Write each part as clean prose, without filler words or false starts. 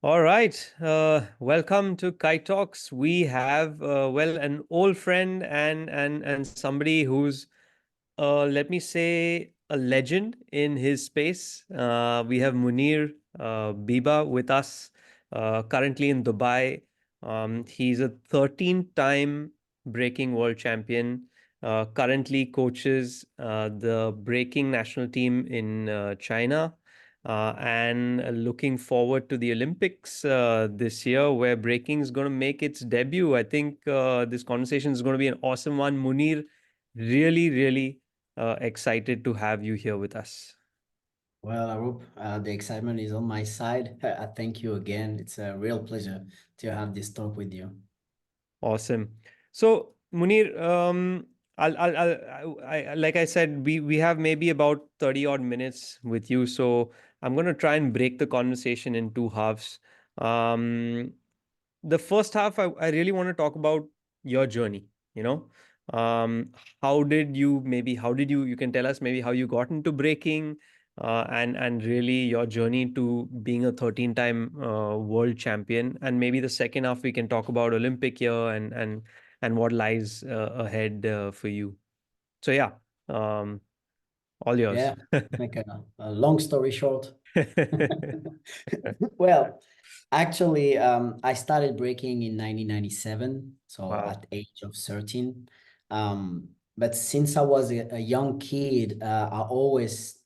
All right. Welcome to KiteTalks. We have an old friend and somebody who's let me say a legend in his space. We have Mounir Biba with us, currently in Dubai. He's a 13-time breaking world champion. Currently coaches the breaking national team in China and looking forward to the Olympics this year, where breaking is going to make its debut. I think this conversation is going to be an awesome one. Munir, really excited to have you here with us. Well, Arup, the excitement is on my side. I thank you again. It's a real pleasure to have this talk with you. Awesome. So, Munir, like I said, we have maybe about 30 odd minutes with you. So I'm going to try and break the conversation in two halves. Um, the first half, I really want to talk about your journey, you know. Um, you can tell us maybe how you got into breaking, and really your journey to being a 13-time world champion. And maybe the second half we can talk about Olympic year and what lies ahead for you. So yeah, um, all yours. Yeah, make a long story short. Well, actually, I started breaking in 1997, so Wow. at the age of 13. But since I was a young kid, I always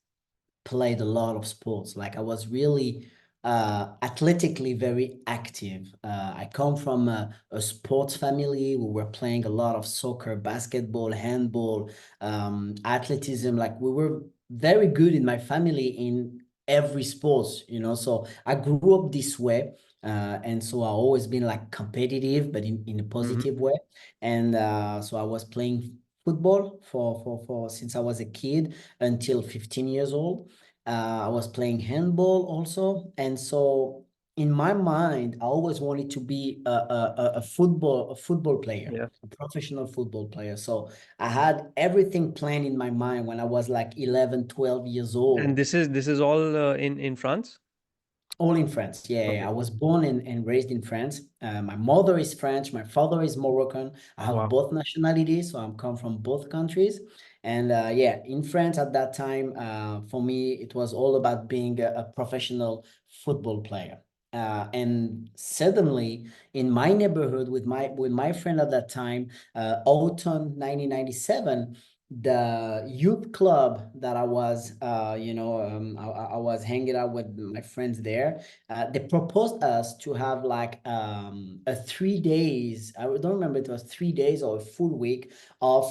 played a lot of sports. Like I was really athletically very active. I come from a sports family. We were playing a lot of soccer, basketball, handball, athleticism. Like we were very good in my family in every sports, So I grew up this way. And so I always been like competitive, but in a Hmm. positive way. And so I was playing football for since I was a kid until 15 years old. I was playing handball also, and so in my mind, I always wanted to be a football player, Yeah. a professional football player. So I had everything planned in my mind when I was like 11, 12 years And old. this is all in France. All in France. Yeah, yeah, Okay. I was born and raised in France. My mother is French. My father is Moroccan. I have Wow. both nationalities, so I'm come from both countries. And yeah, in France at that time, for me, it was all about being a professional football player. And suddenly, in my neighborhood with my friend at that time, autumn 1997, the youth club that I was, I was hanging out with my friends there. They proposed us to have like a 3 days. I don't remember it was 3 days or a full week of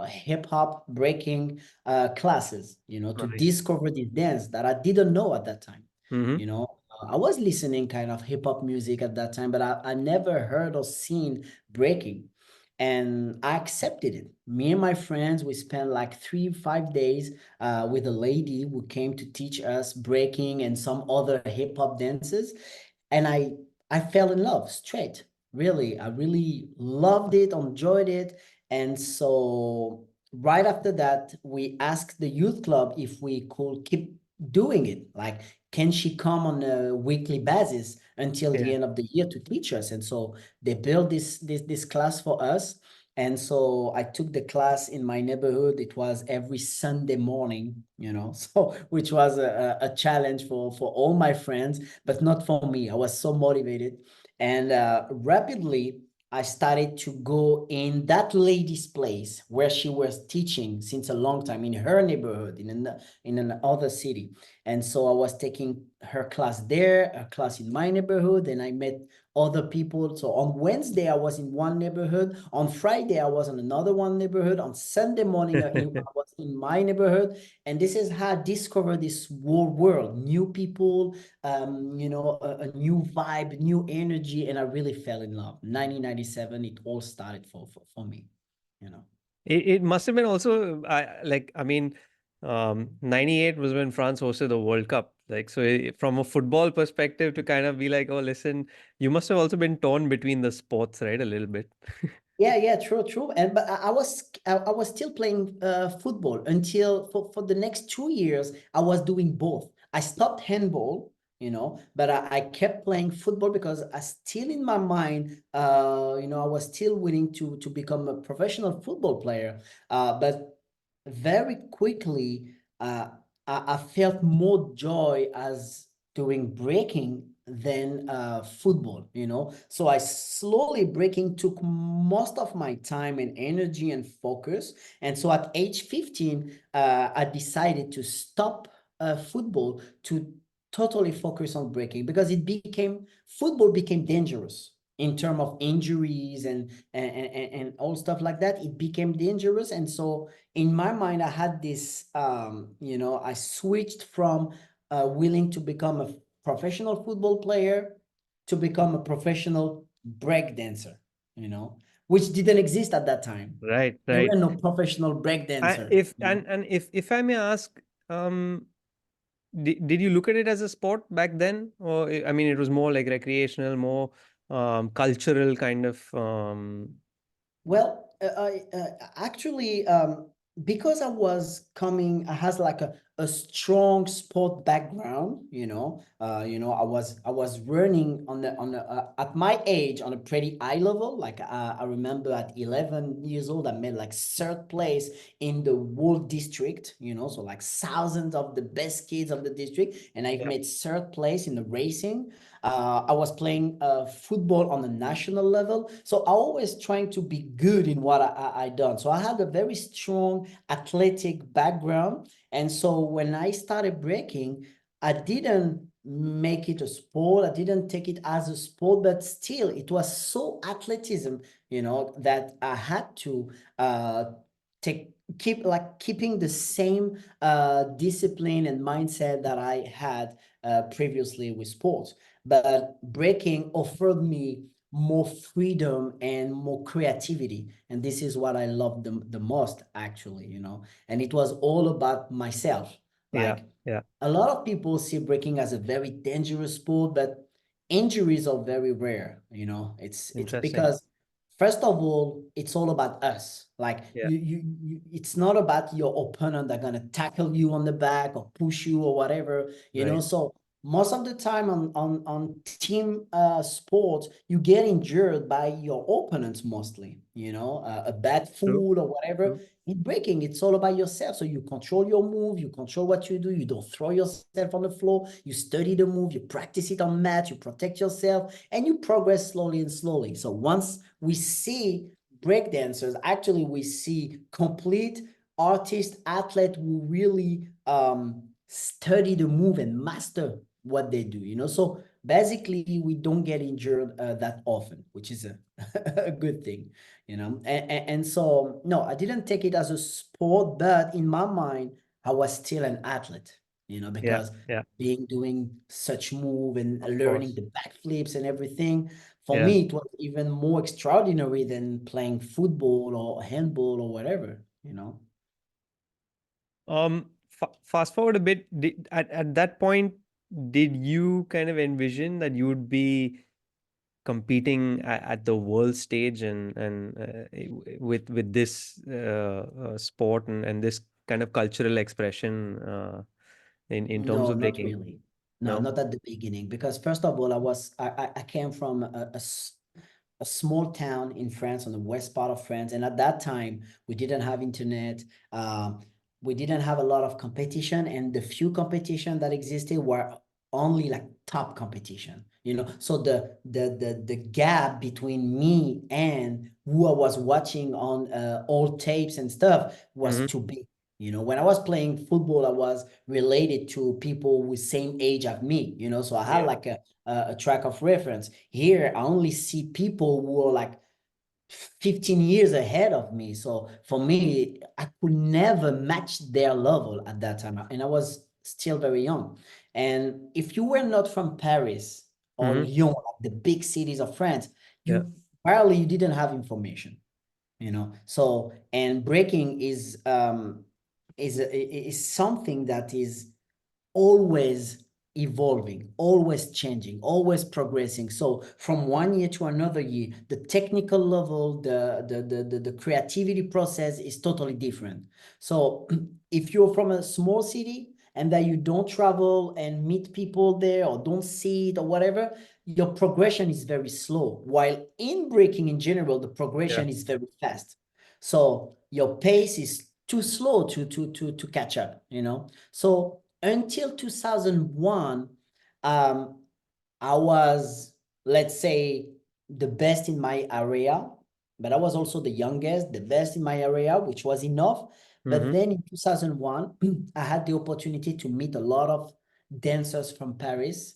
hip hop breaking classes. To Nice. discover this dance that I didn't know at that time. Mm-hmm. I was listening kind of hip hop music at that time, but I never heard or seen breaking. And I accepted it. Me and my friends, we spent like 3, 5 days with a lady who came to teach us breaking and some other hip hop dances. And I fell in love straight. Really, I really loved it, enjoyed it. And so right after that, we asked the youth club if we could keep doing it. Like, can she come on a weekly basis until the Yeah. end of the year to teach us? And so they built this class for us. And so I took the class in my neighborhood. It was every Sunday morning, so which was a challenge for all my friends, but not for me. I was so motivated. And rapidly, I started to go in that lady's place where she was teaching since a long time in her neighborhood, in another city. And so I was taking her class there, a class in my neighborhood, and I met other people. So on Wednesday, I was in one neighborhood. On Friday, I was in another one neighborhood. On Sunday morning, I was in my neighborhood. And this is how I discovered this whole world, new people, a new vibe, new energy. And I really fell in love. 1997, it all started for me, you know. It must have been also, 98 was when France hosted the World Cup. Like, so from a football perspective, to kind of be like, oh, listen, you must have also been torn between the sports, right? A little bit. Yeah, yeah, true, true. And but I was still playing football until for the next 2 years I was doing both. I stopped handball, but I kept playing football because I still in my mind, I was still willing to become a professional football player. But very quickly, I felt more joy as doing breaking than football, So I slowly breaking took most of my time and energy and focus. And so at age 15, I decided to stop football to totally focus on breaking because football became dangerous in terms of injuries and all stuff like that. It became dangerous. And so in my mind, I had this, I switched from willing to become a professional football player to become a professional break dancer, which didn't exist at that time. Right, There right. were no professional break dancer. If and if I may ask, did you look at it as a sport back then, or I mean, it was more like recreational, more cultural kind of Well, actually, because I has like a strong sport background, I was running at my age on a pretty high level. Like I remember at 11 years old, I made like third place in the whole district, so like thousands of the best kids of the district, and I've Yeah. made third place in the racing. I was playing football on a national level, so I always trying to be good in what I done. So I had a very strong athletic background, and so when I started breaking, I didn't make it a sport. I didn't take it as a sport, but still, it was so athleticism, that I had to take keeping the same discipline and mindset that I had previously with sports. But breaking offered me more freedom and more creativity. And this is what I love the most, actually, And it was all about myself. Yeah, Like yeah. a lot of people see breaking as a very dangerous sport, but injuries are very rare, It's Interesting. because first of all, it's all about us. Like Yeah, it's not about your opponent that gonna tackle you on the back or push you or whatever, right. So most of the time on team sports, you get injured by your opponents mostly, a bad True, foot or whatever. true. In breaking, it's all about yourself. So you control your move, you control what you do, you don't throw yourself on the floor, you study the move, you practice it on mat, you protect yourself, and you progress slowly and slowly. So once we see breakdancers, actually we see complete artist athlete who really study the move and master what they do, So basically, we don't get injured that often, which is a good thing, And so, no, I didn't take it as a sport, but in my mind, I was still an athlete, Yeah, because yeah. doing such move and Of learning course. the backflips and everything, for Yeah. me, it was even more extraordinary than playing football or handball or whatever. Fast forward a bit. At that point, did you kind of envision that you would be competing at the world stage and with this sport and this kind of cultural expression in terms No, of not breaking? really. No, No. not at the beginning. Because first of all, I came from a small town in France, on the west part of France. And at that time, we didn't have internet. Um, we didn't have a lot of competition. And the few competition that existed were only like top competition, So the gap between me and who I was watching on old tapes and stuff was Hmm. too big. When I was playing football, I was related to people with same age as me, so I had Yeah. like a track of reference. Here, I only see people who are like 15 years ahead of me. So for me, I could never match their level at that time. And I was still very young. And if you were not from Paris or Hmm. Lyon, like the big cities of France, Yeah. you didn't have information, So, and breaking is something that is always evolving, always changing, always progressing. So from one year to another year, the technical level, the creativity process is totally different. So if you're from a small city and that you don't travel and meet people there or don't see it or whatever, your progression is very slow. While in breaking in general, the progression is very fast. So your pace is too slow to catch up, you know. So until 2001, I was, let's say, the best in my area, but I was also the youngest, the best in my area, which was enough. But Mm-hmm. then in 2001, I had the opportunity to meet a lot of dancers from Paris,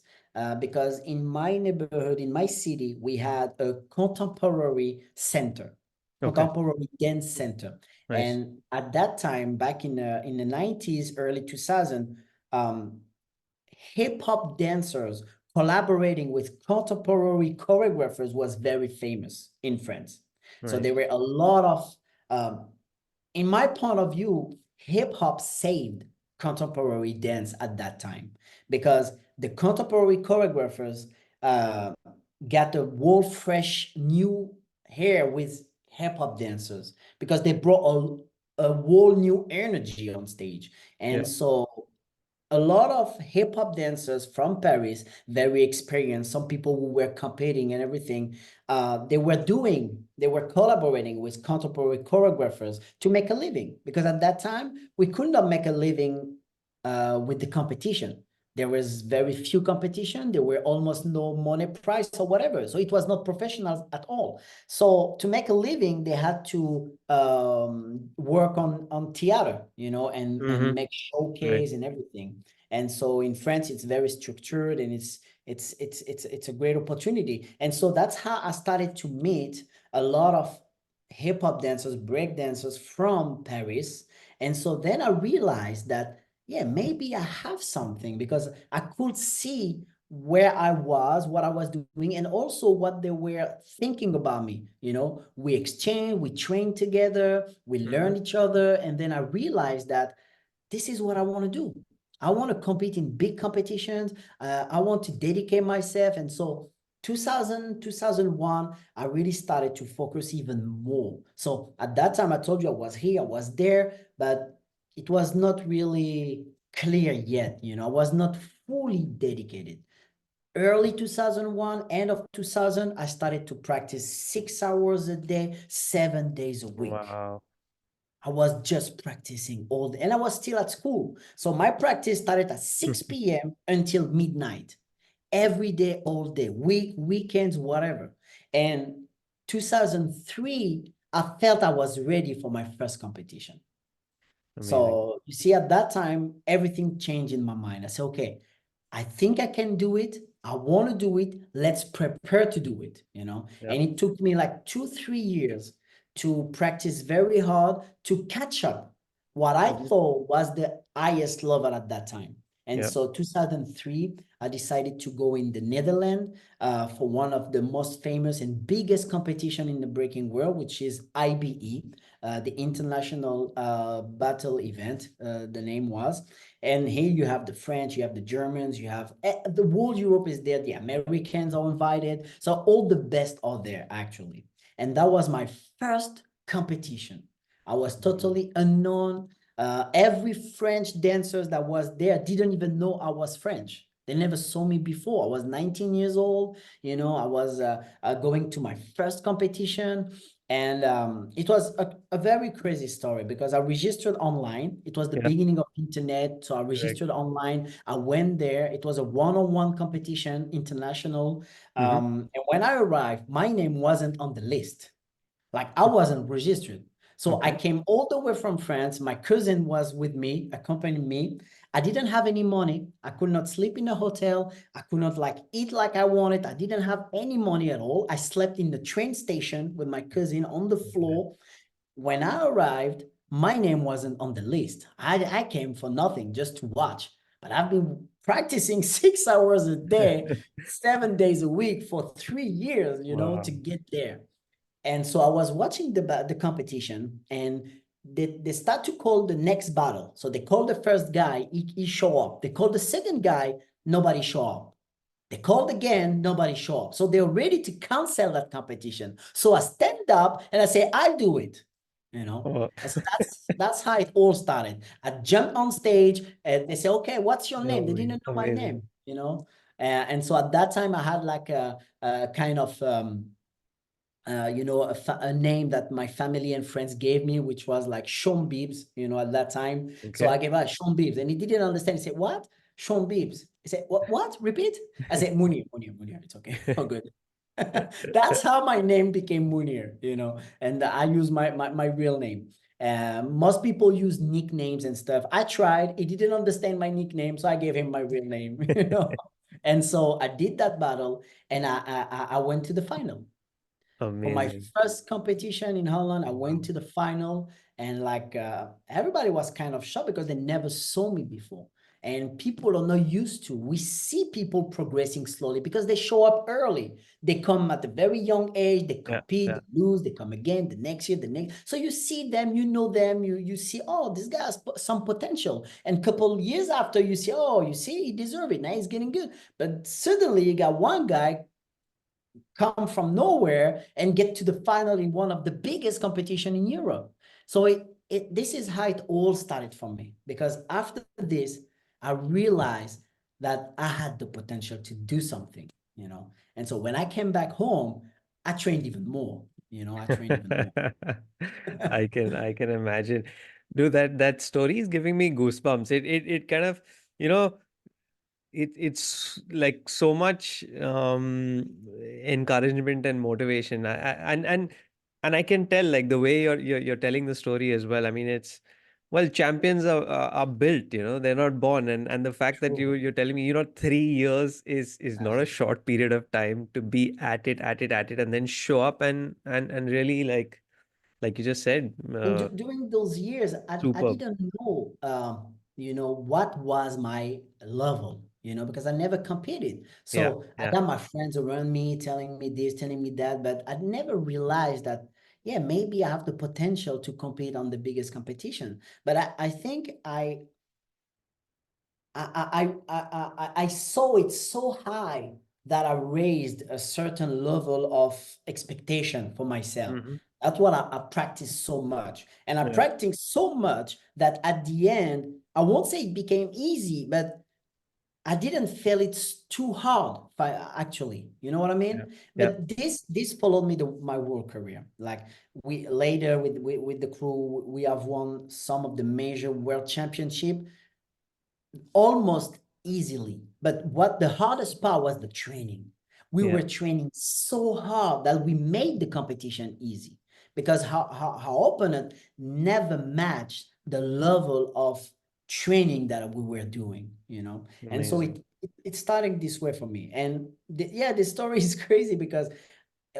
because in my neighborhood, in my city, we had a contemporary center, Okay. contemporary dance center. Nice. And at that time, back in the 90s, early 2000, um, hip hop dancers collaborating with contemporary choreographers was very famous in France. So there Nice. were a lot of, in my point of view, hip hop saved contemporary dance at that time, because the contemporary choreographers uh, got a whole fresh new hair with hip hop dancers, because they brought a whole new energy on stage. And Yeah. so a lot of hip hop dancers from Paris, very experienced, some people who were competing and everything, they were collaborating with contemporary choreographers to make a living. Because at that time, we could not make a living with the competition. There was very few competition. There were almost no money prize or whatever. So it was not professional at all. So to make a living, they had to work on theater, you know, and Mm-hmm. make Right. showcase and everything. And so in France, it's very structured, and it's a great opportunity. And so that's how I started to meet a lot of hip hop dancers, break dancers from Paris. And so then I realized that, yeah, maybe I have something, because I could see where I was, what I was doing, and also what they were thinking about me. You know, we exchange, we train together, we Mm-hmm. learn each other. And then I realized that this is what I want to do. I want to compete in big competitions. I want to dedicate myself. And so 2001, I really started to focus even more. So at that time, I told you I was here, I was there, but it was not really clear yet. You know, I was not fully dedicated. Early 2001, end of 2000, I started to practice 6 hours a day, 7 days a week. Wow. I was just practicing all day, and I was still at school. So my practice started at 6 p.m. until midnight, every day, all day, weekends, whatever. And 2003, I felt I was ready for my first competition. Amazing. So you see, at that time, everything changed in my mind. I said, okay, I think I can do it. I want to do it. Let's prepare to do it, you know? Yep. And it took me like 2, 3 years to practice very hard to catch up what I Mm-hmm. thought was the highest level at that time. And Yep. so 2003, I decided to go in the Netherlands for one of the most famous and biggest competition in the breaking world, which is IBE, the International Battle Event, the name was. And here you have the French, you have the Germans, you have the whole Europe is there. The Americans are invited. So all the best are there, actually. And that was my first competition. I was Amazing. totally unknown. Every French dancers that was there didn't even know I was French. They never saw me before. I was 19 years old. You know, I was going to my first competition. And it was a very crazy story, because I registered online. It was the Yeah. beginning of internet. So I Correct. registered online. I went there. It was a one-on-one competition, international. Mm-hmm. And when I arrived, my name wasn't on the list. Like, I wasn't registered. So I Okay. came all the way from France. My cousin was with me, accompanying me. I didn't have any money. I could not sleep in a hotel. I could not like eat like I wanted. I didn't have any money at all. I slept in the train station with my cousin on the Yeah. floor. When I arrived, my name wasn't on the list. I came for nothing, just to watch. But I've been practicing 6 hours a day, 7 days a week for 3 years, you know, to Wow. get there. And so I was watching the competition, and they start to call the next battle. So they call the first guy, he show up. They call the second guy, nobody show up. They called again, nobody show up. So they're ready to cancel that competition. So I stand up and I say, I'll do it. you know. Oh, And so that's how it all started. I jumped on stage and they say, okay, what's your name? They oh, didn't know my name, amazing. you know. And so at that time I had like a kind of you know, a name that my family and friends gave me, which was like Sean Bibbs, you know, at that time. So Okay. I gave out Sean Bibbs, and he didn't understand. He said, "What? Sean Bibbs?" He said, "What? What? Repeat?" I said, "Munir, Munir, Munir. It's okay. Oh, good." That's how my name became Munir, you know, and I use my real name. Most people use nicknames and stuff. I tried. He didn't understand my nickname, so I gave him my real name, you know. And so I did that battle, and I went to the final. For my Amazing. first competition in Holland, I went Wow. to the final, and like everybody was kind of shocked because they never saw me before. And people are not used to. We see people progressing slowly because they show up early. They come at a very young age, they Yeah, compete, yeah, they lose, they come again the next year, the next. So you see them, you know them, you see, oh, this guy has some potential. And a couple years after, you see, oh, you see, he deserves it. Now he's getting good. But suddenly you got one guy come from nowhere and get to the final in one of the biggest competition in Europe. So this is how it all started for me, because after this, I realized that I had the potential to do something, you know. And so when I came back home, I trained even more, you know, I trained even more. I can imagine. Dude, that story is giving me goosebumps. It kind of, you know, it's like so much encouragement and motivation. And I can tell like the way you're telling the story as well. I mean, it's well, champions are built, you know, they're not born. And the fact that True. you're telling me, you know, 3 years is not a Absolutely. short period of time to be at it, and then show up and really like you just said, And during those years, I superb. didn't know, you know, what was my level, you know, because I never competed. Yeah, So I yeah. got my friends around me telling me this, telling me that, but I never realized that, yeah, maybe I have the potential to compete on the biggest competition. But I think I saw it so high that I raised a certain level of expectation for myself. Hmm. That's what I practiced so much. And I Yeah, practiced so much that at the end, I won't say it became easy, but I didn't feel it's too hard actually. You know what I yeah, mean? yeah. But this followed me my world career. Like we later with the crew, we have won some of the major world championship almost easily. But what the hardest part was the training. We Yeah. were training so hard that we made the competition easy because our opponent never matched the level of training that we were doing, you know. And so Amazing. it started this way for me. And yeah, the story is crazy because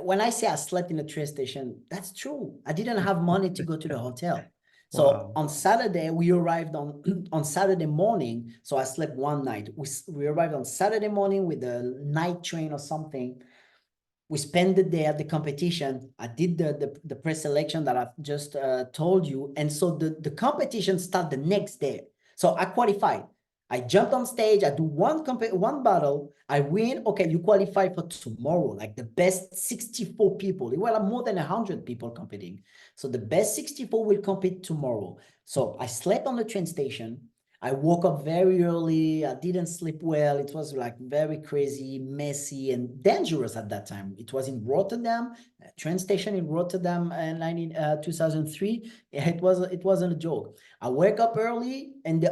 when I say I slept in a train station, that's true. I didn't have money to go to the hotel. So Wow. on Saturday, we arrived on on Saturday morning. So I slept one night. We arrived on Saturday morning with the night train or something. We spent the day at the competition. I did the pre-selection that I've just told you. And so the competition started the next day. So I qualified. I jumped on stage. I do one battle. I win. Okay, you qualify for tomorrow. Like the best 64 people. There were more than 100 people competing. So the best 64 will compete tomorrow. So I slept on the train station. I woke up very early. I didn't sleep well. It was like very crazy, messy, and dangerous at that time. It was in Rotterdam, a train station in Rotterdam, in 2003. It wasn't a joke. I wake up early, and they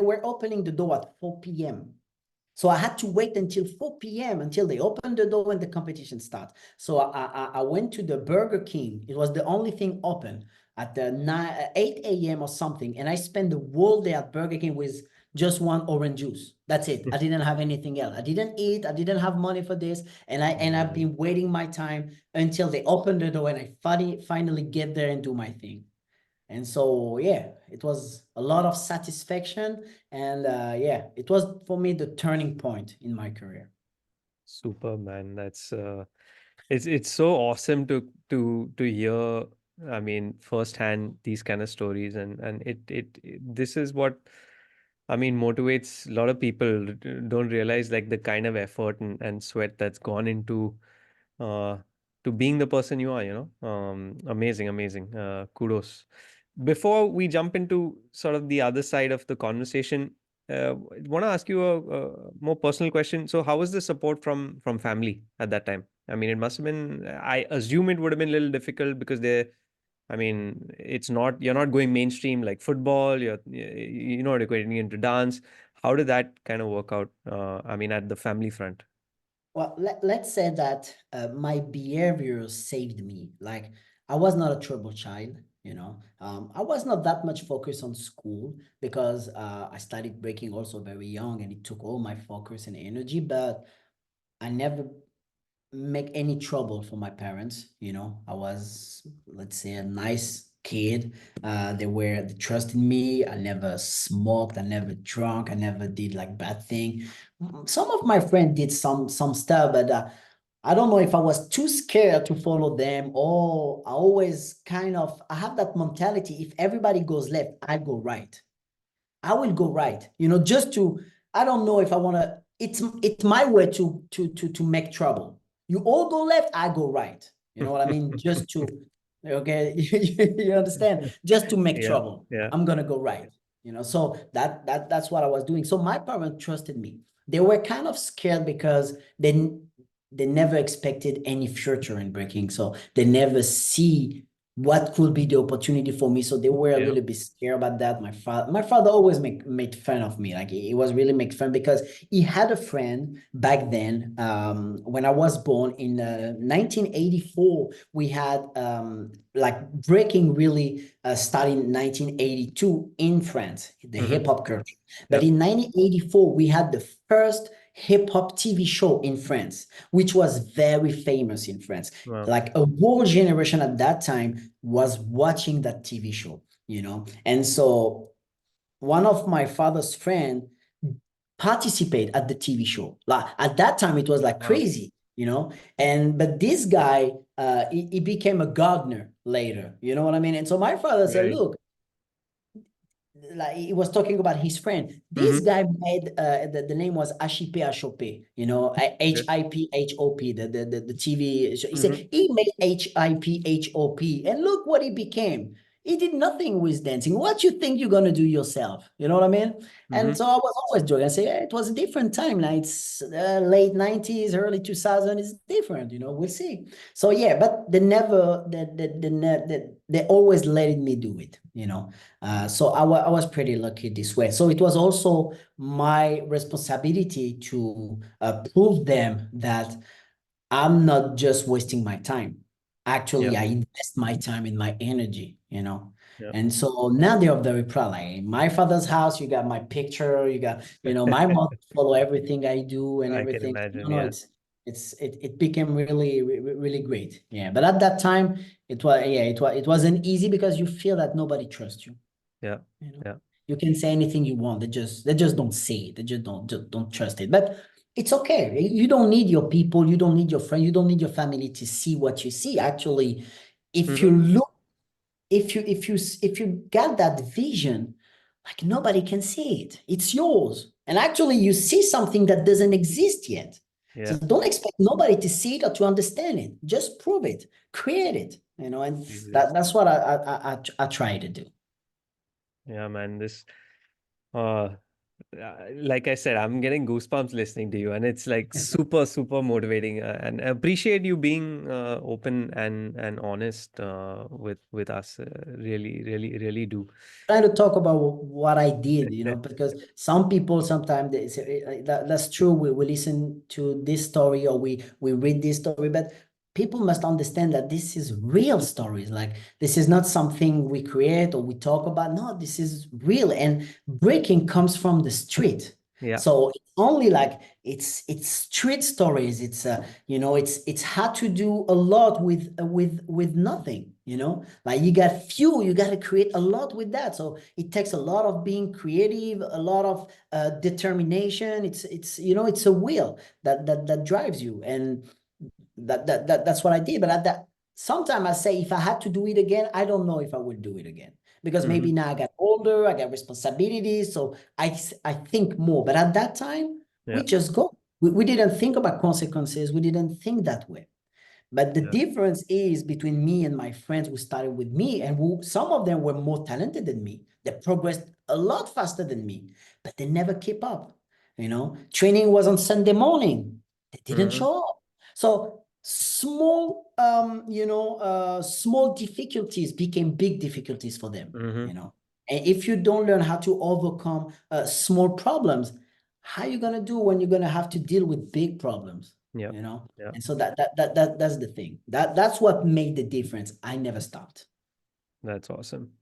were opening the door at 4 p.m. So I had to wait until 4 p.m. until they opened the door and the competition starts. So I went to the Burger King. It was the only thing open at the 8 a.m. or something. And I spent the whole day at Burger King with just one orange juice. That's it. I didn't have anything else. I didn't eat. I didn't have money for this. And I've Amazing. been waiting my time until they opened the door and I finally get there and do my thing. And so, yeah, it was a lot of satisfaction. And yeah, it was for me the turning point in my career. Super, man. That's it's so awesome to hear. I mean, firsthand these kind of stories, and this is what I mean motivates a lot of people. Don't realize like the kind of effort and sweat that's gone into uh to being the person you are, amazing, amazing. Kudos. Before we jump into sort of the other side of the conversation, I want to ask you a more personal question. So, how was the support from family at that time? I mean, it must have been. I assume it would have been a little difficult because they. I mean, it's not you're not going mainstream like football. You're getting into dance. How did that kind of work out? I mean, at the family front. Well, let's say that my behavior saved me. Like, I was not a trouble child, you know. I was not that much focused on school because I started breaking also very young, and it took all my focus and energy. But I never make any trouble for my parents. You know, I was, let's say, a nice kid. They trusted me. I never smoked, I never drunk, I never did like bad thing. Some of my friends did some stuff, but I don't know if I was too scared to follow them, or I have that mentality. If everybody goes left, I go right. I will go right, just to, I don't know if I want to, it's my way to make trouble. You all go left, I go right. You know what I mean? Just to, okay, you understand? Just to make Yeah, trouble. yeah, I'm gonna go right. So that's what I was doing. So my parents trusted me. They were kind of scared because they never expected any future in breaking. So they never see what could be the opportunity for me. So they were a yeah. little bit scared about that. My father always made fun of me. Like, he was really make fun because he had a friend back then. When I was born in 1984, we had like breaking really started in 1982 in France, the Mm-hmm. hip hop culture. But Yep. in 1984, we had the first hip hop TV show in France, which was very famous in France. Wow. Like, a whole generation at that time was watching that TV show, And so one of my father's friend participate at the TV show. Like, at that time, it was like Wow. crazy. But this guy, he became a gardener later. You know what I mean? And so my father said, Right. look, like, he was talking about his friend. This Mm-hmm. guy made the name was Hip, Okay. Hiphop, the TV show. He said Mm-hmm. he made Hiphop, and look what he became. He did nothing with dancing. What you think you're gonna do yourself? You know what I mean? And Mm-hmm. so I was always joking. I say, yeah, it was a different time. Like, it's late 90s, early 2000. It's different. We'll see. So yeah, but they always letting me do it. So I was pretty lucky this way. So it was also my responsibility to prove them that I'm not just wasting my time. Actually, Yep. I invest my time and my energy. Yep. And so now they are very proud. Like, in my father's house, you got my picture, you got, my mom follow everything I do and I can everything. imagine. No, Yeah. it became really, really great. Yeah. But at that time, it wasn't easy because you feel that nobody trusts you. Yeah. You know, Yeah. you can say anything you want. They just don't say it. They just don't trust it. But it's okay. You don't need your people. You don't need your friend. You don't need your family to see what you see. Actually, if you Mm-hmm. look, if you got that vision, like, nobody can see it. It's yours. And actually, you see something that doesn't exist yet. So Yeah. don't expect nobody to see it or to understand it. Just prove it, create it. And Jesus. that's what I try to do. Yeah, man. Uh, like I said, I'm getting goosebumps listening to you, and it's like super, super motivating. And I appreciate you being open and honest with us. Really, really, really do. Trying to talk about what I did, because some people sometimes they say that's true. We listen to this story, or we read this story, but people must understand that this is real stories. Like, this is not something we create or we talk about. No, this is real, and breaking comes from the street. Yeah. So it's only like it's street stories. It's hard to do a lot with nothing. Like, you got few, you got to create a lot with that. So it takes a lot of being creative, a lot of determination. It's a will that drives you, and that's what I did. But at that, sometimes I say, if I had to do it again, I don't know if I would do it again, because maybe Mm-hmm. now I got older, I got responsibilities, so I think more. But at that time, we Yeah. just go. We didn't think about consequences. We didn't think that way. But the Yeah. difference is between me and my friends who started with me, and who some of them were more talented than me. They progressed a lot faster than me, but they never keep up. Training was on Sunday morning. They didn't Mm-hmm. show up. So small difficulties became big difficulties for them. Mm-hmm. And if you don't learn how to overcome small problems, how are you gonna do when you're gonna have to deal with big problems? Yeah. You know. Yeah. And so that's the thing. That's what made the difference. I never stopped. That's awesome.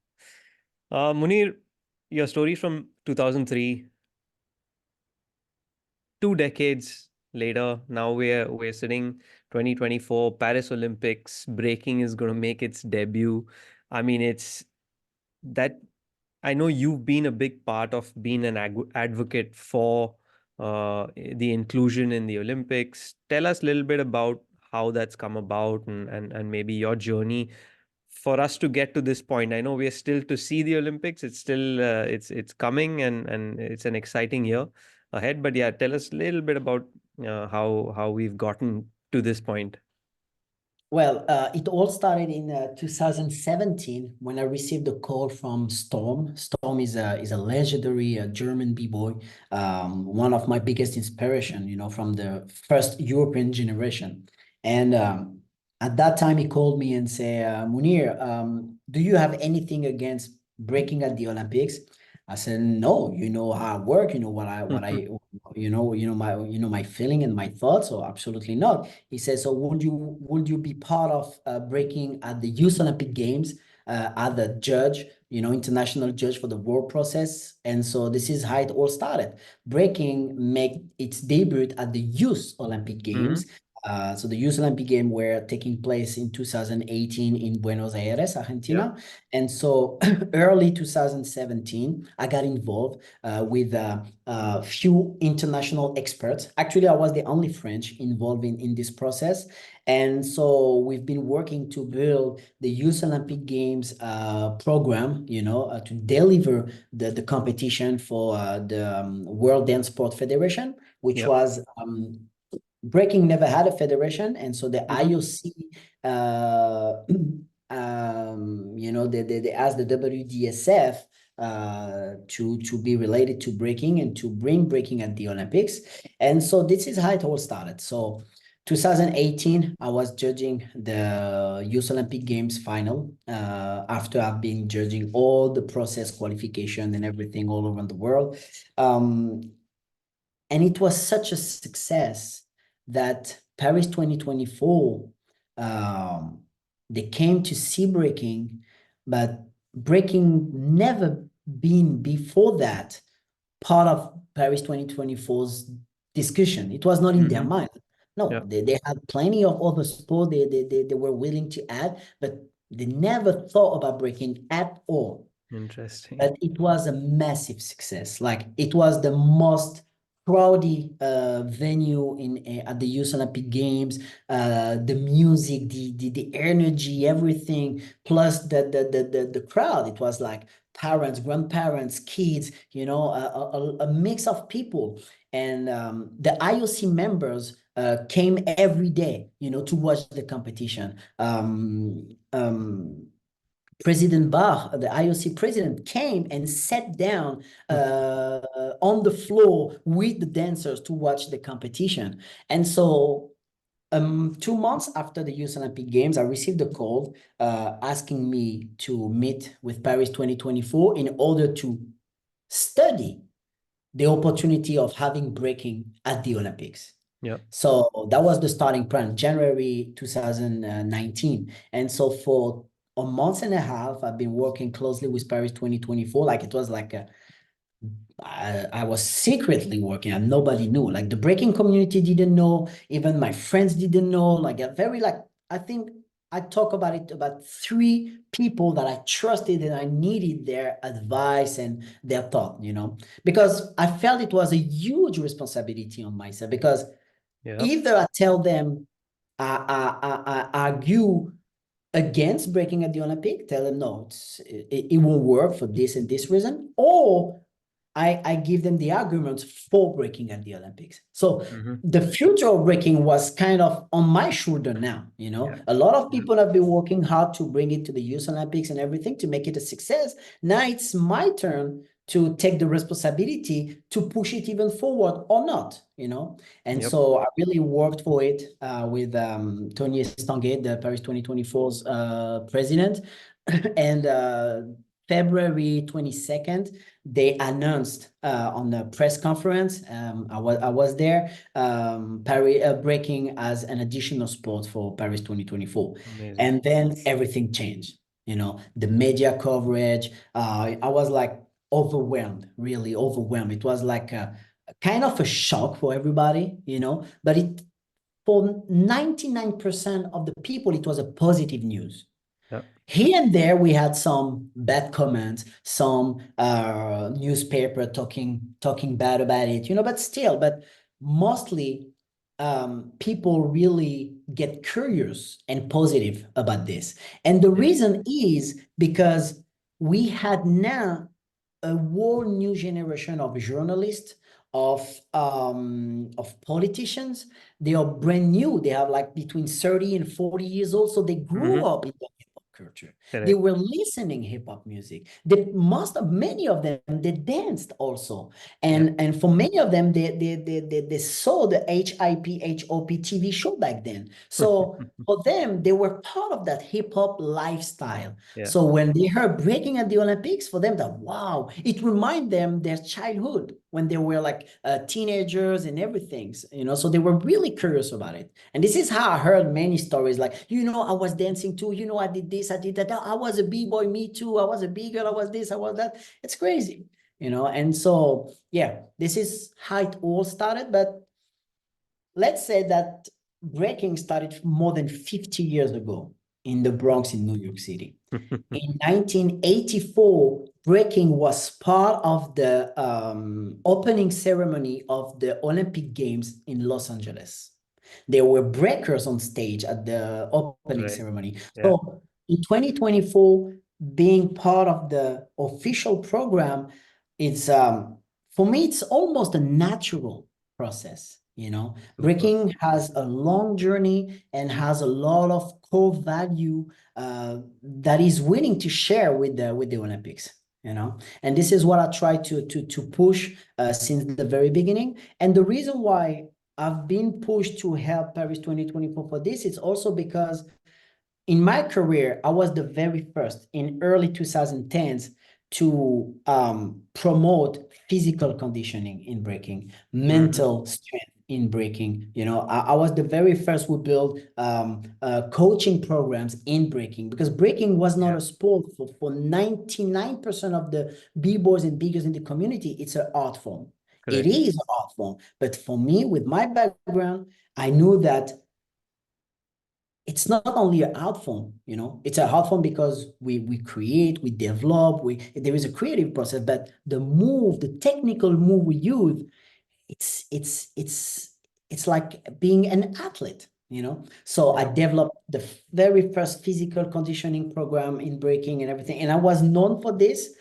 Munir, your story from 2003, 2 decades later. Now we're sitting 2024 Paris Olympics. Breaking is going to make its debut. I mean, it's that I know you've been a big part of being an advocate for the inclusion in the Olympics. Tell us a little bit about how that's come about, and maybe your journey for us to get to this point. I know we're still to see the Olympics. It's still it's coming, and it's an exciting year ahead. But yeah, tell us a little bit about how we've gotten to this point. Well, it all started in 2017 when I received a call from Storm. Storm is a legendary German b-boy, one of my biggest inspiration, from the first European generation. And at that time, he called me and said, Munir, do you have anything against breaking at the Olympics? I said, no, you know how I work, you know my feeling and my thoughts, so absolutely not. He says, so would you be part of breaking at the Youth Olympic Games as a judge, international judge for the world process? And so this is how it all started. Breaking made its debut at the Youth Olympic Hmm. Games. So the Youth Olympic Games were taking place in 2018 in Buenos Aires, Yeah. Argentina. And so early 2017, I got involved with a few international experts. Actually, I was the only French involved in this process. And so we've been working to build the Youth Olympic Games program, to deliver the competition for the World Dance Sport Federation, which Yeah. was breaking never had a federation, and so the Hmm. IOC, uh, they asked the WDSF to be related to breaking and to bring breaking at the Olympics, and so this is how it all started. So 2018, I was judging the Youth Olympic Games final after I've been judging all the process qualification and everything all around the world. Um, and it was such a success that Paris 2024, um, they came to see breaking, but breaking never been before that part of Paris 2024's discussion. It was not in their Hmm. mind. Yeah. No, they had plenty of other sport they were willing to add, but they never thought about breaking at all. Interesting. But it was a massive success. Like, it was the most crowded venue at the Youth Olympic Games. The music, the energy, everything, plus the crowd. It was like parents, grandparents, kids. A mix of people, and the IOC members came every day, to watch the competition. President Bach, the IOC president, came and sat down on the floor with the dancers to watch the competition. And so 2 months after the Youth Olympic Games, I received a call asking me to meet with Paris 2024 in order to study the opportunity of having breaking at the Olympics. Yeah. So that was the starting point, January 2019. And so for a month and a half, I've been working closely with Paris 2024. Like, it was like I was secretly working and nobody knew. Like, the breaking community didn't know, even my friends didn't know. Like, a very, like, I think I talk about it about 3 people that I trusted and I needed their advice and their thought, because I felt it was a huge responsibility on myself, because Yeah. either I tell them, I argue against breaking at the Olympic, tell them no, it won't work for this and this reason, or I give them the arguments for breaking at the Olympics. So Mm-hmm. the future of breaking was kind of on my shoulder now. Yeah. A lot of Yeah. people have been working hard to bring it to the Youth Olympics and everything to make it a success. Now it's my turn to take the responsibility to push it even forward or not. And Yep. so I really worked for it with Tony Estanguet, the Paris 2024's president. And February 22nd, they announced on the press conference, I was there, Paris breaking as an additional sport for Paris 2024. Amazing. And then everything changed. The media coverage, I was like overwhelmed, really overwhelmed. It was like a kind of a shock for everybody, but it for 99% of the people, it was a positive news. Yeah. Here and there, we had some bad comments, some newspaper talking bad about it, but mostly people really get curious and positive about this. And the Yeah. reason is because we had now a whole new generation of journalists, of politicians. They are brand new. They have like between 30 and 40 years old. So they grew Mm-hmm. up in the hip hop culture. They Correct. were listening hip hop music. Many of them, they danced also. Yeah. And for many of them, they saw the HIP TV show back then. So for them, they were part of that hip hop lifestyle. Yeah. So when they heard breaking at the Olympics, for them, that wow, it reminded them their childhood when they were like teenagers and everything. So they were really curious about it. And this is how I heard many stories like, I was dancing too, I did this, I did that. I was a B-boy, me too. I was a B-girl, I was this, I was that. It's crazy. And so, yeah, this is how it all started. But let's say that breaking started more than 50 years ago in the Bronx in New York City. In 1984, breaking was part of the opening ceremony of the Olympic Games in Los Angeles. There were breakers on stage at the opening Right. ceremony. Yeah. So in 2024, being part of the official program, it's for me, it's almost a natural process. Super. Breaking has a long journey and has a lot of core value that is willing to share with the Olympics. And this is what I try to push since the very beginning. And the reason why I've been pushed to help Paris 2024 for this, it's also because in my career, I was the very first in early 2010s to promote physical conditioning in breaking, Mm-hmm. mental strength in breaking. I was the very first who built coaching programs in breaking, because breaking was not Yeah. a sport for 99% of the b-boys and b-girls in the community. It's an art form. It Correct. is an art form. But for me, with my background, I knew that it's not only an art form. It's a art form because we create, we develop, there is a creative process, but the technical move we use, it's like being an athlete. So I Yep. developed the very first physical conditioning program in breaking and everything, and I was known for this,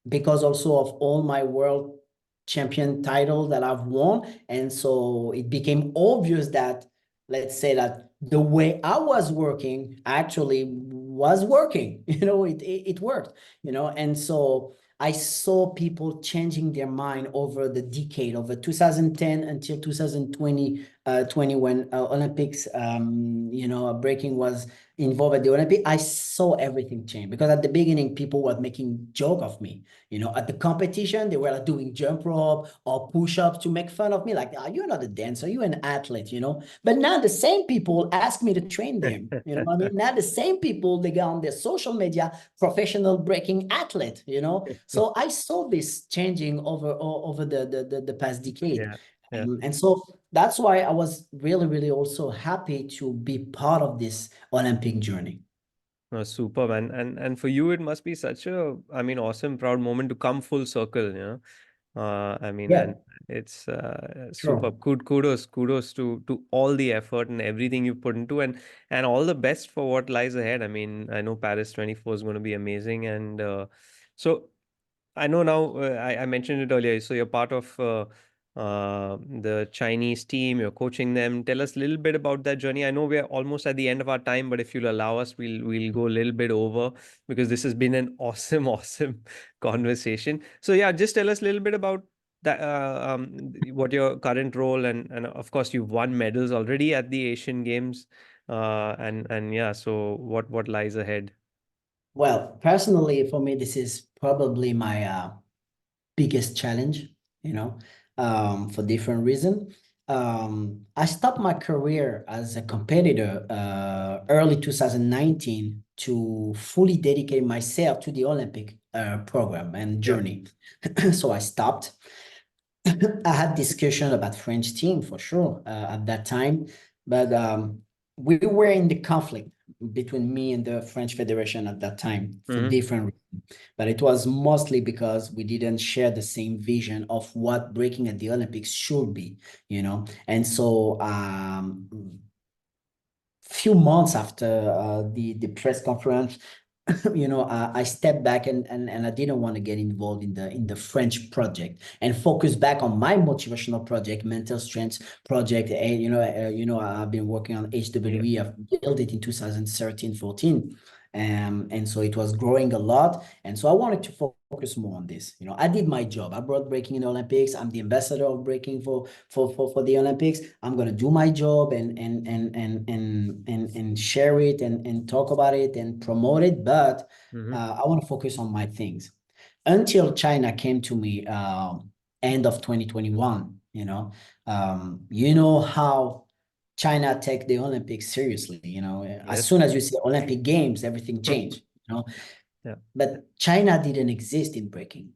because also of all my world champion titles that I've won. And so it became obvious that, let's say that the way I was working actually was working. It worked. And so I saw people changing their mind over the decade, over 2010 until 2020, 20, when Olympics, breaking was involved at the Olympic. I saw everything change, because at the beginning, people were making joke of me. At the competition, they were like doing jump rope or push-ups to make fun of me. Like, oh, you're not a dancer, you're an athlete. But now the same people ask me to train them. You know what I mean? Now the same people, they go on their social media, professional breaking athlete. So I saw this changing over the past decade. Yeah. Yeah. And so that's why I was really, really also happy to be part of this Olympic journey. No, superb. And for you, it must be such a, I mean, awesome, proud moment to come full circle, I mean, and Yeah, it's sure. superb. Kudos to all the effort and everything you put into, and all the best for what lies ahead. I mean, I know Paris 24 is going to be amazing. And so I know now, I mentioned it earlier. So you're part of the Chinese team, you're coaching them. Tell us a little bit about that journey. I know we're almost at the end of our time, but if you'll allow us, we'll go a little bit over because this has been an awesome, awesome conversation. So yeah, just tell us a little bit about that, what your current role, and of course you've won medals already at the Asian Games. And yeah, so what lies ahead? Well, personally, for me, this is probably my biggest challenge, for different reasons. I stopped my career as a competitor early 2019 to fully dedicate myself to the Olympic program and Yeah. journey. So I stopped. I had discussion about French team for sure at that time, but we were in the conflict between me and the French Federation at that time for Mm-hmm. different reasons. But it was mostly because we didn't share the same vision of what breaking at the Olympics should be. And so few months after the press conference, I stepped back and I didn't want to get involved in the French project and focus back on my motivational project, mental strength project. And I've been working on Yeah. HWE. I've built it in 2013, 14. And so it was growing a lot. And so I wanted to focus more on this. I did my job. I brought breaking in the Olympics. I'm the ambassador of breaking for the Olympics. I'm gonna do my job and share it and talk about it and promote it. But Mm-hmm. I want to focus on my things. Until China came to me end of 2021, you know how China take the Olympics seriously. As Yes. soon as you see Olympic Games, everything changed. Yeah. But China didn't exist in breaking.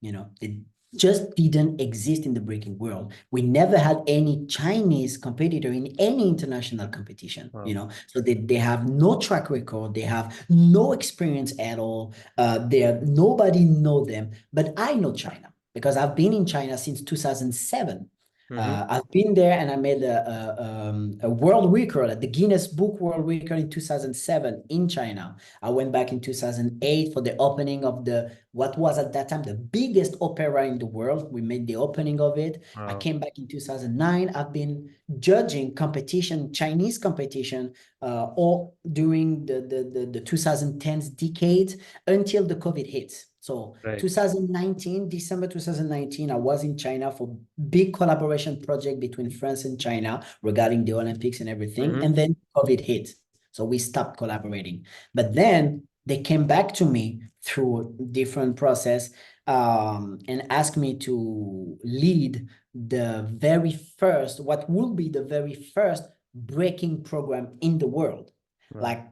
It just didn't exist in the breaking world. We never had any Chinese competitor in any international competition. Wow. So they have no track record. They have no experience at all. Nobody know them. But I know China because I've been in China since 2007. Mm-hmm. I've been there and I made a world record at the Guinness Book World Record in 2007 in China. I went back in 2008 for the opening of what was at that time the biggest opera in the world. We made the opening of it. I Wow. came back in 2009. I've been judging competition, Chinese competition, all during the 2010s decade until the COVID hit. So Right. 2019, December 2019, I was in China for big collaboration project between France and China regarding the Olympics and everything. Mm-hmm. And then COVID hit. So we stopped collaborating. But then they came back to me through different process and asked me to lead what will be the very first breaking program in the world. Wow. Like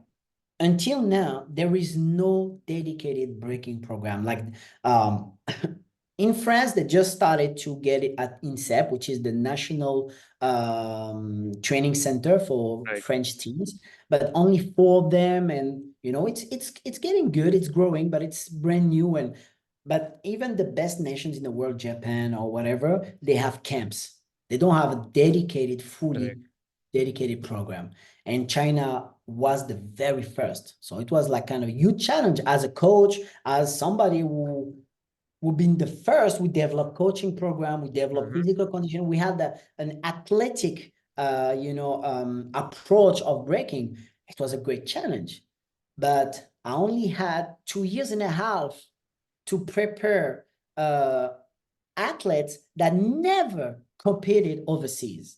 until now, there is no dedicated breaking program. Like um, in France, they just started to get it at INSEP, which is the national training center for Right. French teams, but only four of them. And it's getting good, it's growing, but it's brand new. But even the best nations in the world, Japan or whatever, they have camps. They don't have a fully Correct. dedicated program. And China was the very first. So it was like kind of a huge challenge as a coach, as somebody who been the first. We developed coaching program, we developed Mm-hmm. physical condition. We had an athletic, approach of breaking. It was a great challenge, but I only had 2 years and a half to prepare athletes that never competed overseas,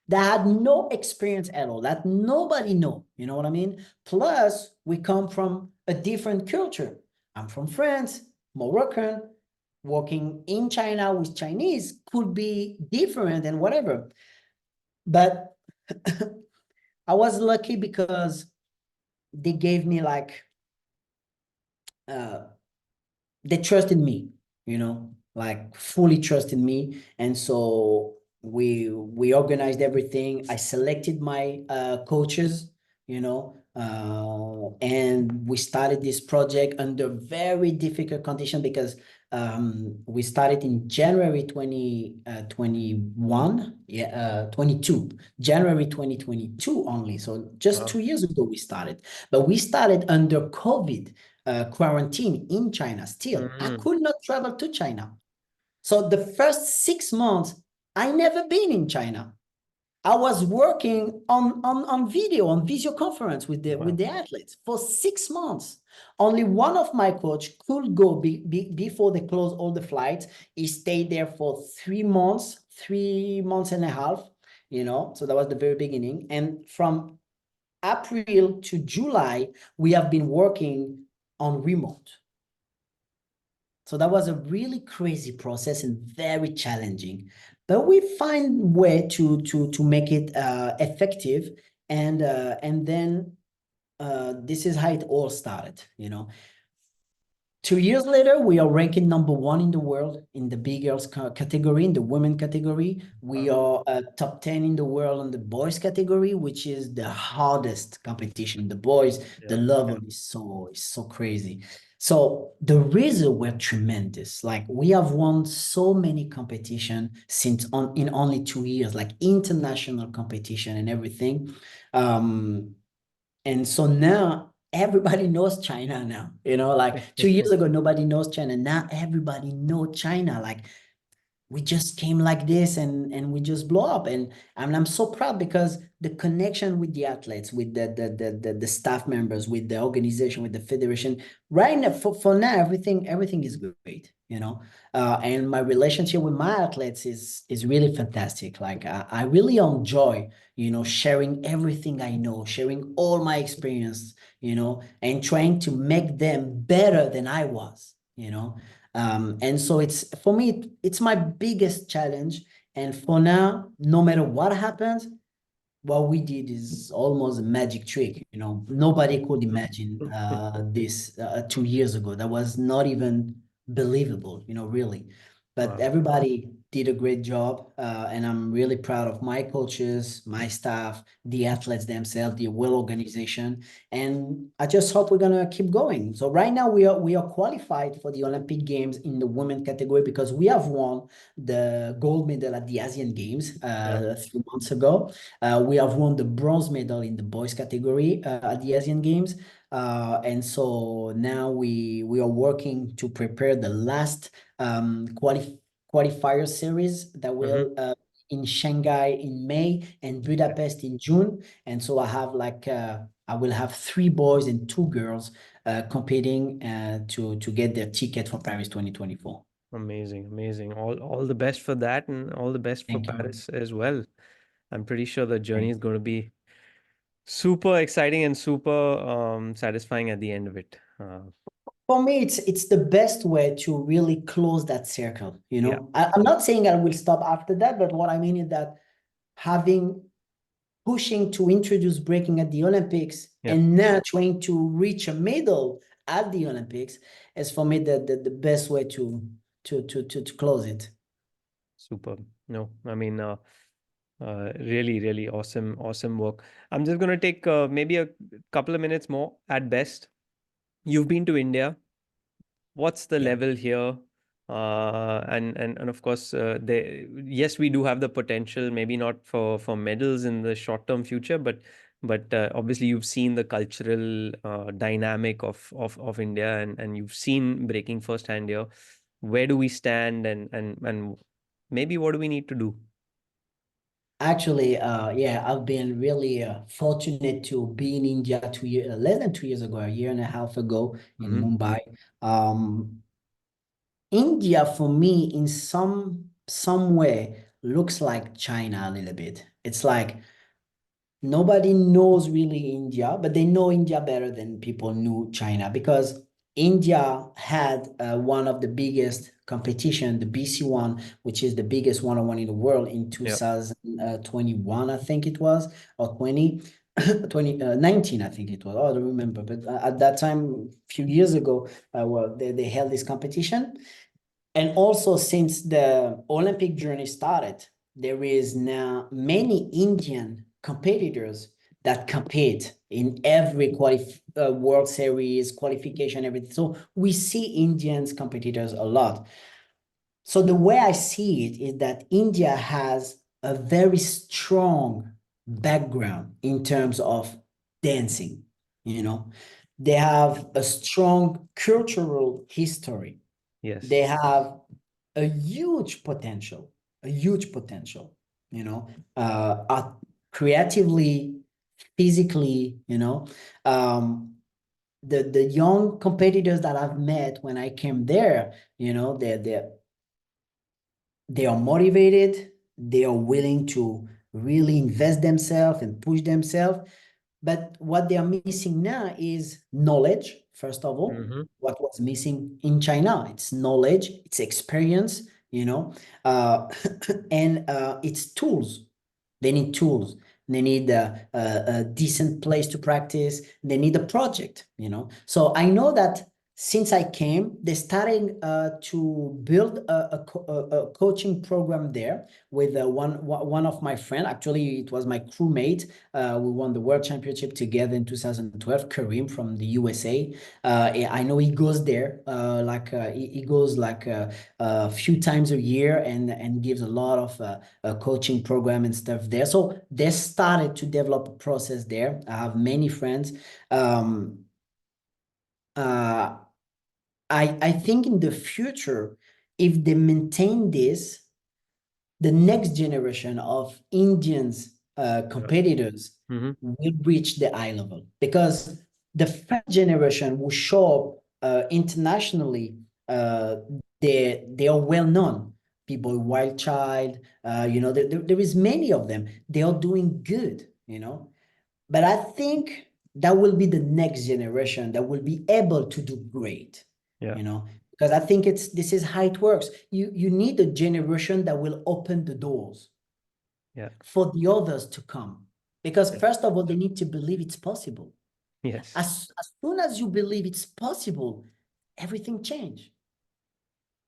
that had no experience at all, that nobody know. You know what I mean? Plus, we come from a different culture. I'm from France, Moroccan, working in China with Chinese could be different and whatever. But I was lucky because they gave me like uh, they trusted me, like fully trusted me. And so we organized everything. I selected my coaches, and we started this project under very difficult condition because we started in January 2021, 22, January 2022 only. So just Wow. 2 years ago we started, but we started under COVID quarantine in China still. I Mm. could not travel to China. So the first 6 months, I never been in China. I was working on video conference with Wow. the athletes for 6 months. Only one of my coach could go before they close all the flights. He stayed there for 3 months, 3 months and a half, So that was the very beginning. And from April to July, we have been working on remote. So that was a really crazy process and very challenging. But we find way to make it effective, and then this is how it all started. 2 years later, we are ranking #1 in the world in the big girls category, in the women category. We Wow. are top 10 in the world in the boys category, which is the hardest competition. The boys, the Yeah. level is so crazy. So the results were tremendous. Like we have won so many competition in only 2 years, like international competition and everything. And so now everybody knows China now, like 2 years ago, nobody knows China. Now everybody knows China. Like we just came like this and we just blow up. And I'm so proud because the connection with the athletes, with the staff members, with the organization, with the federation, right now, for now, everything is great. And my relationship with my athletes is really fantastic. Like I really enjoy, sharing everything I know, sharing all my experience, and trying to make them better than I was. And so it's for me, it's my biggest challenge. And for now, no matter what happens, what we did is almost a magic trick. Nobody could imagine this 2 years ago. That was not even believable, really. But Wow. everybody did a great job, and I'm really proud of my coaches, my staff, the athletes themselves, the well organization, and I just hope we're gonna keep going. So right now we are qualified for the Olympic Games in the women category because we have won the gold medal at the Asian Games Yeah. 3 months ago. We have won the bronze medal in the boys category at the Asian Games. And so now we are working to prepare the last qualifier series that Mm-hmm. will in Shanghai in May and Budapest in June. And so I will have 3 boys and 2 girls competing to get their ticket for Paris 2024. Amazing, amazing. All the best for that, and all the best for Thank you. Paris as well. I'm pretty sure the journey Thank is going to be super exciting and super satisfying at the end of it. For me, it's the best way to really close that circle. Yeah, I'm not saying I will stop after that, but what I mean is that having pushing to introduce breaking at the Olympics yeah, and now trying to reach a medal at the Olympics is for me the best way to close it. super. No, I mean, really, really awesome, awesome work. I'm just going to take maybe a couple of minutes more at best. You've been to India. What's the Yeah. level here? And of course, yes, we do have the potential, maybe not for medals in the short term future, but obviously you've seen the cultural dynamic of India, and you've seen breaking firsthand here. Where do we stand, and maybe what do we need to do? Actually, yeah, I've been really fortunate to be in India less than 2 years ago, a year and a half ago in Hmm. Mumbai. India for me in some way looks like China a little bit. It's like nobody knows really India, but they know India better than people knew China because India had one of the biggest competition, the BC one, which is the biggest one-on-one in the world in Yeah. 2021, I think it was, or 2019, I think it was. Oh, I don't remember. But at that time, a few years ago, well, they held this competition. And also, since the Olympic journey started, there is now many Indian competitors that compete in every World Series qualification, everything. So we see Indians competitors a lot. So the way I see it is that India has a very strong background in terms of dancing, you know. They have a strong cultural history. They Yes. have a huge potential, you know, creatively, physically, you know. The young competitors that I've met when I came there, you know, they are motivated, they are willing to really invest themselves and push themselves. But what they are missing now is knowledge, first of all. Mm-hmm. What was missing in China? It's knowledge, it's experience, you know, uh, and it's tools. They need tools. They need a decent place to practice. They need a project, you know. So I know that since I came, they're starting to build a coaching program there with one of my friend. Actually, it was my crewmate. We won the world championship together in 2012. Kareem from the USA. I know he goes there. He goes like a few times a year and gives a lot of a coaching program and stuff there. So they started to develop a process there. I have many friends. Um, uh, I think in the future, if they maintain this, the next generation of Indians Yeah. competitors Mm-hmm. will reach the eye level because the first generation will show up internationally. Uh, they are well known. People, Wild Child, you know, there is many of them. They are doing good, you know. But I think that will be the next generation that will be able to do great, Yeah. you know, because I think this is how it works. You need a generation that will open the doors Yeah. for the others to come. Because Yeah. first of all, they need to believe it's possible. Yes. As soon as you believe it's possible, everything change.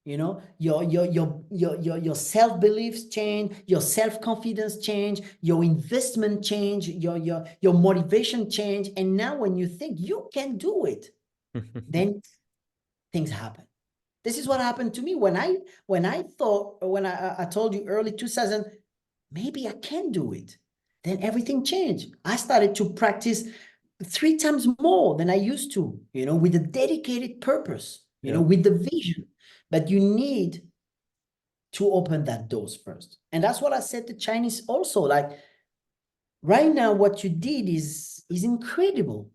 You know, your self-beliefs change, your self-confidence change, your investment change, your motivation change. And now when you think you can do it, then things happen. This is what happened to me when I told you early 2000, maybe I can do it. Then everything changed. I started to practice 3 times more than I used to, you know, with a dedicated purpose, you know, Yeah. with the vision. But you need to open that doors first. And that's what I said to Chinese also. Like right now, what you did is incredible,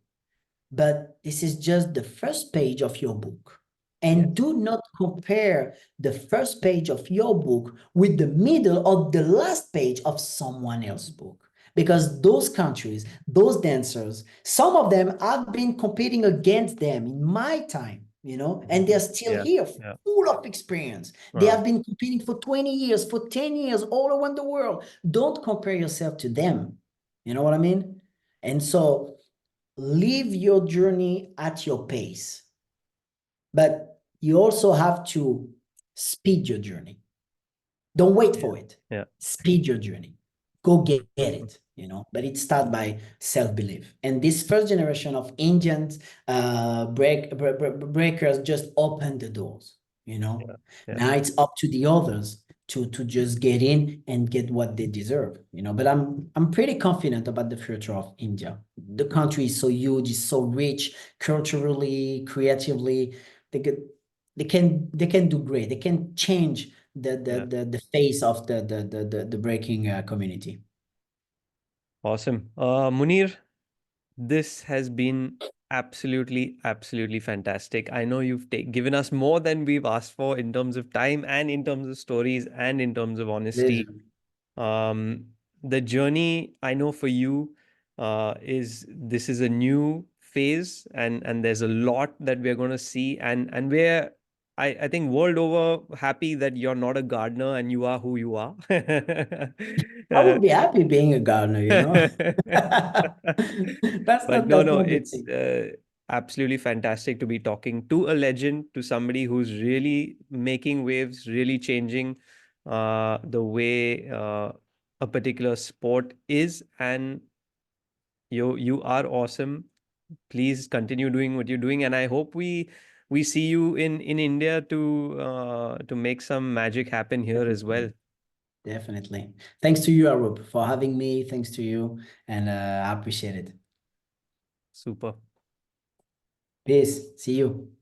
but this is just the first page of your book. Yeah. And do not compare the first page of your book with the middle or the last page of someone else's book. Because those countries, those dancers, some of them I've been competing against them in my time, you know, and they're still Yeah. here, Yeah. full of experience. They Wow. have been competing for 20 years, for 10 years, all around the world. Don't compare yourself to them. You know what I mean? And so live your journey at your pace, but you also have to speed your journey. Don't wait Yeah. for it. Yeah. Speed your journey. Go get it, you know. But it starts by self-belief. And this first generation of Indians breakers just opened the doors, you know. Yeah. Yeah. Now it's up to the others to just get in and get what they deserve, you know. But I'm pretty confident about the future of India. The country is so huge, it's so rich culturally, creatively. They could they can do great. They can change Yeah. the face of the breaking community. Awesome. Munir, this has been absolutely fantastic. I know you've given us more than we've asked for in terms of time and in terms of stories and in terms of honesty. Pleasure. Um, the journey I know for you is this is a new phase, and there's a lot that we're going to see, and we're I think world over happy that you're not a gardener and you are who you are. I Uh, would be happy being a gardener, you know. but no, That's no, not the it's thing. absolutely fantastic to be talking to a legend, to somebody who's really making waves, really changing the way a particular sport is. And you are awesome. Please continue doing what you're doing, and I hope we see you in India to make some magic happen here as Definitely. well. Definitely. Thanks to you, Arup, for having me. Thanks to you, and I appreciate it. Super. Peace. See you.